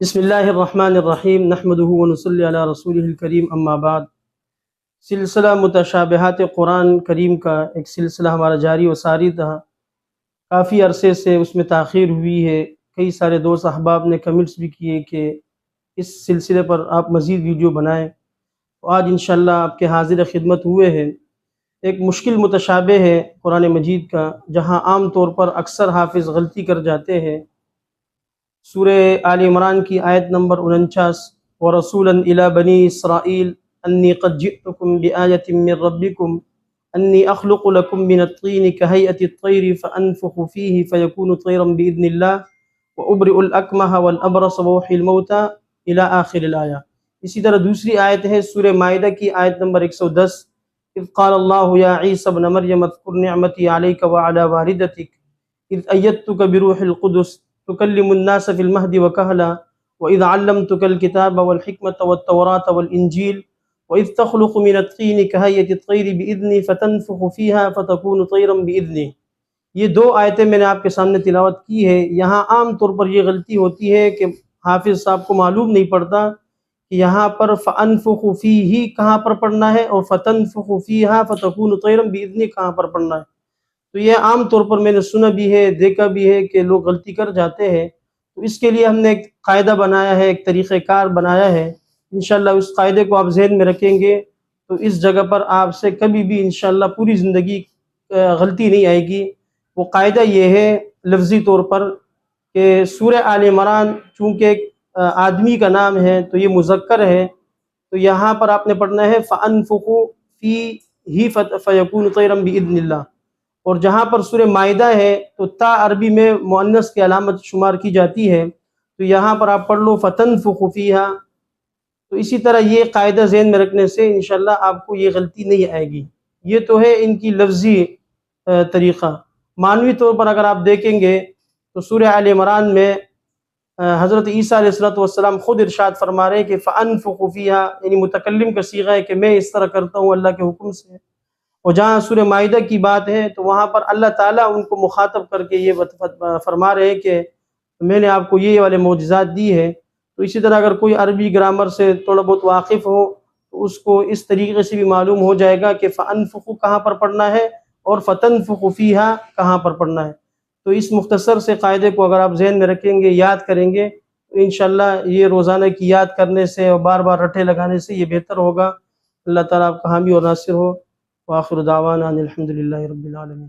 بسم اللہ الرحمن الرحیم نحمدہ ونصلی علی رسولہ الکریم اما بعد۔ سلسلہ متشابہات قرآن کریم کا ایک سلسلہ ہمارا جاری و ساری تھا۔ کافی عرصے سے اس میں تاخیر ہوئی ہے۔ کئی سارے دوست احباب نے کمنٹس بھی کیے کہ اس سلسلے پر آپ مزید ویڈیو بنائیں، تو آج انشاءاللہ آپ کے حاضر خدمت ہوئے ہیں۔ ایک مشکل متشابہ ہے قرآن مجید کا، جہاں عام طور پر اکثر حافظ غلطی کر جاتے ہیں۔ سورہ آل عمران کی آیت نمبر 49، وَرَسُولًا إِلَى بَنِي إِسْرَائِيلَ أَنِّي قَدْ جِئْتُكُمْ بِآيَةٍ مِّن رَّبِّكُمْ أَنِّي أَخْلُقُ لَكُم مِّنَ الطِّينِ كَهَيْئَةِ الطَّيْرِ فَأَنفُخُ فِيهِ فَيَكُونُ طَيْرًا بِإِذْنِ اللَّهِ وَأُبْرِئُ الْأَكْمَحَ وَالْأَبْرَصَ وَأُحْيِي الْمَوْتَىٰ إِلَىٰ آخِرِ الْآيَةِ۔ اسی طرح دوسری آیت ہے سورہ مائدہ کی آیت نمبر 110، اذ قال اللہ یا عیسی ابن مریم اذکر نعمتی علیک وعلی والدتک اذ ایدتک بروح القدس تکلم الناس فی المہد وکہلا وَإِذْ عَلَّمْتُكَ الْكِتَابَ وَالْحِكْمَةَ وَالتَّوْرَاةَ وَالْإِنْجِيلَ وَإِذْ تَخْلُقُ مِنَ الطِّينِ كَهَيْئَةِ الطَّيْرِ بِإِذْنِي فَتَنفُخُ فِيهَا فَتَكُونُ طَيْرًا بِإِذْنِي۔ یہ دو آیتیں میں نے آپ کے سامنے تلاوت کی ہے۔ یہاں عام طور پر یہ غلطی ہوتی ہے کہ حافظ صاحب کو معلوم نہیں پڑتا کہ یہاں پر فَأَنفُخُ فِيهِ کہاں پر پڑھنا ہے اور فَتَنفُخُ فِيهَا فَتَكُونُ طَيْرًا بِإِذْنِي کہاں پر پڑھنا ہے۔ تو یہ عام طور پر میں نے سنا بھی ہے، دیکھا بھی ہے کہ لوگ غلطی کر جاتے ہیں۔ تو اس کے لیے ہم نے ایک قاعدہ بنایا ہے، ایک طریقہ کار بنایا ہے۔ انشاءاللہ اس قاعدے کو آپ ذہن میں رکھیں گے تو اس جگہ پر آپ سے کبھی بھی انشاءاللہ پوری زندگی غلطی نہیں آئے گی۔ وہ قاعدہ یہ ہے لفظی طور پر کہ سورہ آل عمران چونکہ ایک آدمی کا نام ہے تو یہ مذکر ہے، تو یہاں پر آپ نے پڑھنا ہے فَأَنفُخُ فِيهِ فَيَكُونُ طَيْرًا بِإِذْنِ اللَّهِ۔ اور جہاں پر سورہ مائدہ ہے تو تا عربی میں مؤنث کی علامت شمار کی جاتی ہے، تو یہاں پر آپ پڑھ لو فَتَنفُخُ فِيهَا۔ تو اسی طرح یہ قاعدہ ذہن میں رکھنے سے انشاءاللہ آپ کو یہ غلطی نہیں آئے گی۔ یہ تو ہے ان کی لفظی طریقہ۔ معنوی طور پر اگر آپ دیکھیں گے تو سورہ آل عمران میں حضرت عیسیٰ علیہ السلام خود ارشاد فرما رہے ہیں کہ فَأَنفُخُ فِيهَا، یعنی متکلم کا صیغہ ہے کہ میں اس طرح کرتا ہوں اللہ کے حکم سے۔ اور جہاں سورہ مائدہ کی بات ہے تو وہاں پر اللہ تعالیٰ ان کو مخاطب کر کے یہ فرما رہے ہیں کہ میں نے آپ کو یہ والے معجزات دی ہے۔ تو اسی طرح اگر کوئی عربی گرامر سے تھوڑا بہت واقف ہو تو اس کو اس طریقے سے بھی معلوم ہو جائے گا کہ فَأَنفُخُ کہاں پر پڑھنا ہے اور فَتَنفُخُ فِيهَا کہاں پر پڑھنا ہے۔ تو اس مختصر سے قاعدے کو اگر آپ ذہن میں رکھیں گے، یاد کریں گے، تو انشاءاللہ یہ روزانہ کی یاد کرنے سے اور بار بار رٹے لگانے سے یہ بہتر ہوگا۔ اللہ تعالیٰ آپ کا حامی اور ناصر ہو۔ وآخر دعوانا ان الحمد للہ رب العالمین۔